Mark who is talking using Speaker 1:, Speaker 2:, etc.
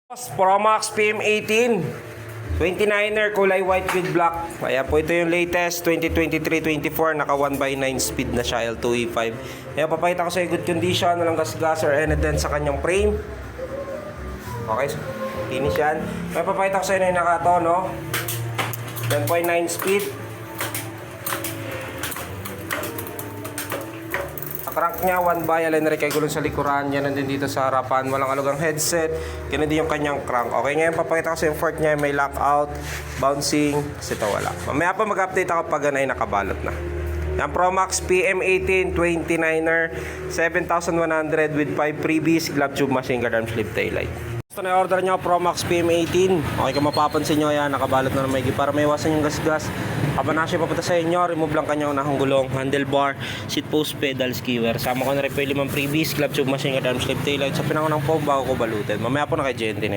Speaker 1: Promax PM18 29er kulay white with black. Ayan po, ito yung latest 2023-24, naka 1x9 speed na siya, L2E5. Ayan, papakita ko sa good condition, walang gas-gas or any dent sa kanyang frame. Okay, so finish yan. Ayan, papakita ko sa inyo yung nakato, no? 1.9 speed. Crank niya, 1x, alin rin kay gulong sa likuran. Yan nandun dito sa harapan. Walang alugang headset. Ganun din yung kanyang crank. Okay, ngayon papakita ko sa yung fork niya. May lockout, bouncing. Kasi ito wala. Mamaya pa mag-update ako pag ay nakabalot na. Yan, Promax PM18 29er 7,100 with 5 freebies, glove tube, machine guard, arm slip, taillight. Ito na order nyo, Promax PM18. Okay, kung mapapansin nyo yan, nakabalot na ng maigi para may iwasan yung gas-gas. Habang na siya papunta sa inyo, remove lang kanyang unahang gulong, handlebar, seat post, pedal, skiwer. Sama ko na rin po yung 5 freebies, glove tube, machine guard, arm slip, taillight. Sa pinangunang po, bago ko balutin. Mamaya po na kay Jente na.